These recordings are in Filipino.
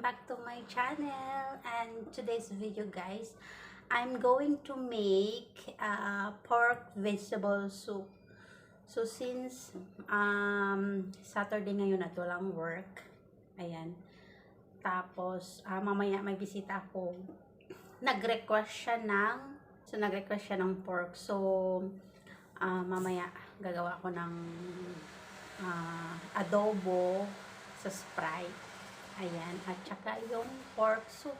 back to my channel. And today's video, guys, I'm going to make pork vegetable soup. So since Saturday ngayon at walang work, ayan, tapos mamaya may bisita ako, nag-request siya ng pork. So mamaya gagawa ko ng adobo sa Sprite. Ayan, at saka yung pork soup.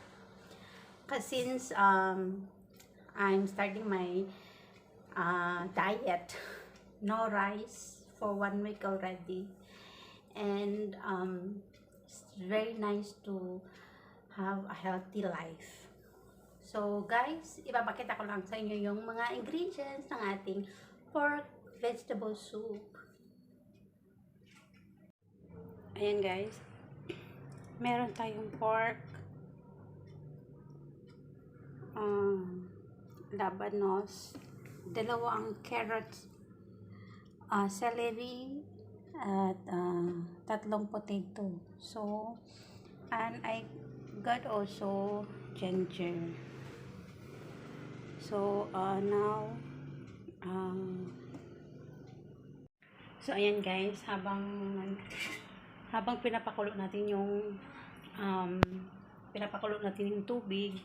Kasi since I'm starting my diet, no rice for 1 week already, and it's very nice to have a healthy life. So guys, ipapakita ko lang sa inyo yung mga ingredients ng ating pork vegetable soup. Ayan guys, meron tayong pork, labanos, dalawang carrots, celery, at 3 potato. So, and I got also ginger. So, now, so ayan guys, habang pinapakulo natin yung tubig,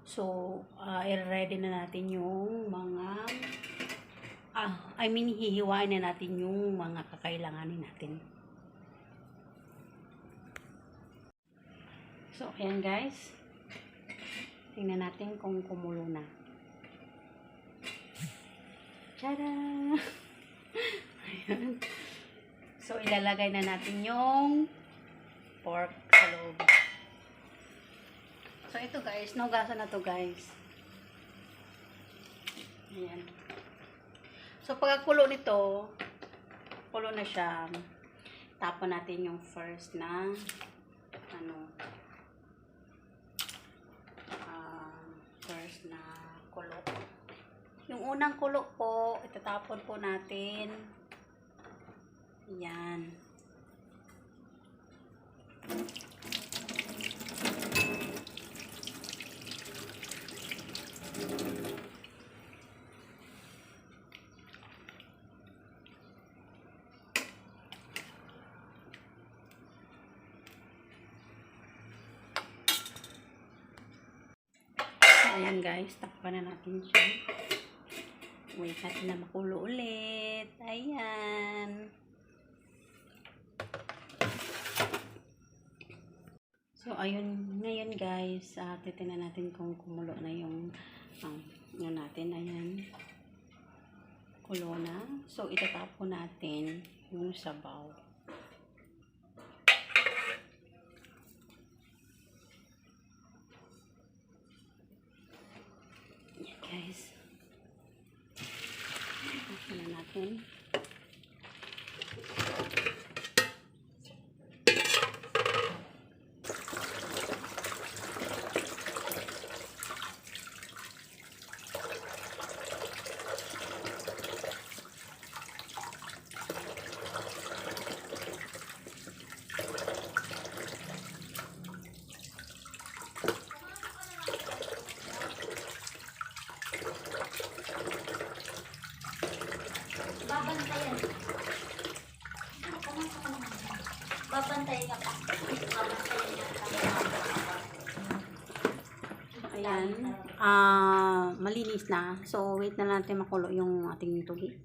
so i-ready na natin yung mga hihiwain na natin yung mga kakailanganin natin. So ayan guys, tingnan natin kung kumulo na. Tada! Ayan. So, ilalagay na natin yung pork sa loob. So, ito guys, nugasan na to guys. Ayan. So, pagkakulo nito, kulo na siya. Tapon natin yung first na kulo. Yung unang kulo po, itatapon po natin. Yan. Ayan guys, takpan na natin siya. Wait natin na makulo ulit. Ayan. So, ayun, ngayon guys, titingnan natin kung kumulo na yung natin. Ayan. Kulo na. So, itatapon natin yung sabaw. Ayan guys. Tapon na natin. Babantayan ka pa. Ayan. Malinis na. So, wait na natin makulo yung ating tubig.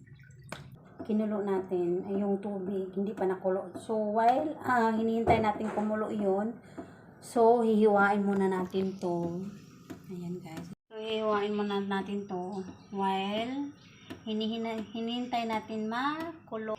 Kinulo natin ay yung tubig. Hindi pa nakulo. So, while hinihintay natin kumulo yun, so, hihiwain muna natin to. Ayan guys. So, hihiwain muna natin to while hinihintay natin makulo.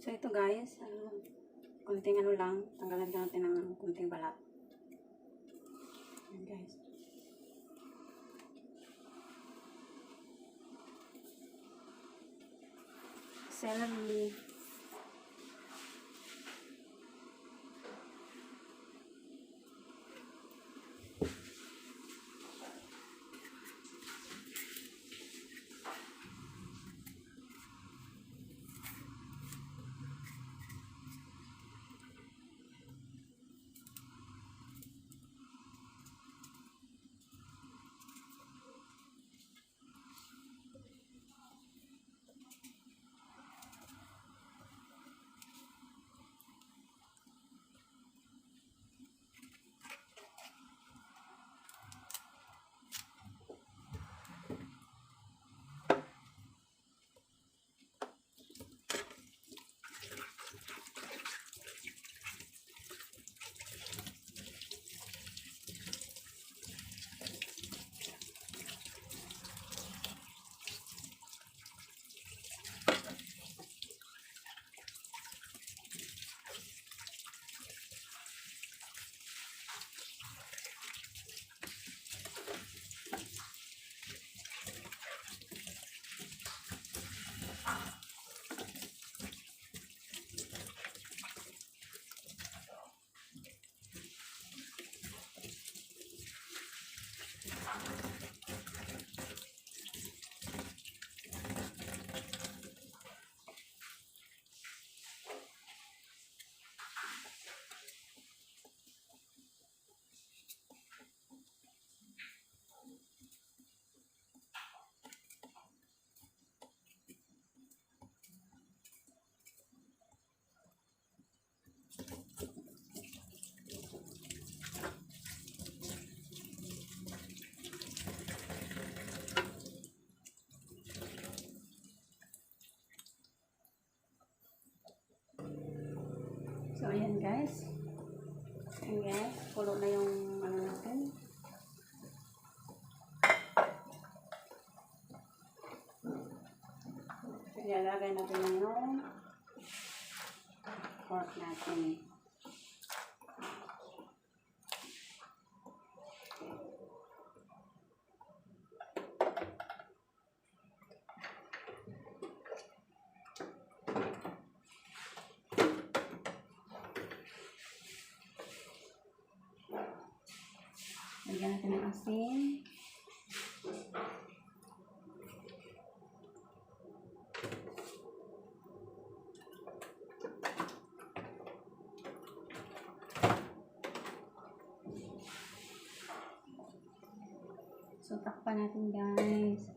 So ito guys, kunting ano lang, tanggalan natin ng kunting balat. Ayan guys. Celery. So, ayan guys. Ayan guys. Pulo na yung ano natin. Ilalagay natin na yung pork natin. Lagyan natin ng asin. So, takpan natin guys.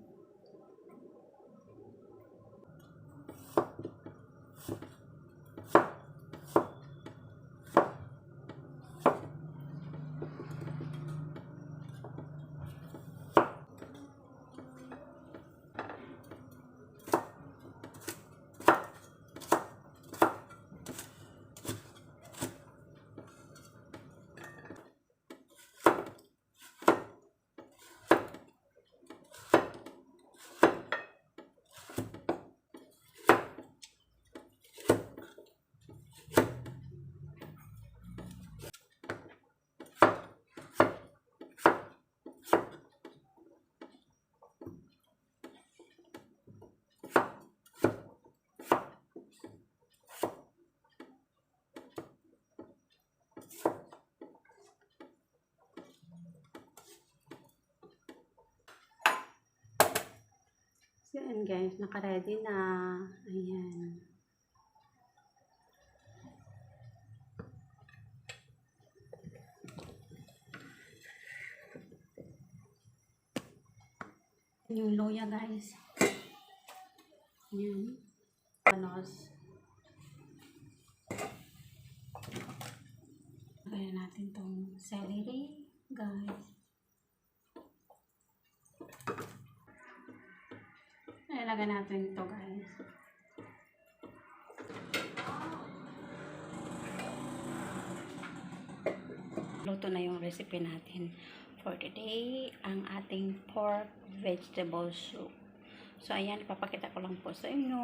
So, ayan guys, naka-ready na. Ayan. Yung luya guys. Ayan. Panos. Lagyan natin tong celery guys. Ilagay natin ito guys. Luto na yung recipe natin for today, ang ating pork vegetable soup. So ayan, ipapakita ko lang po sa inyo.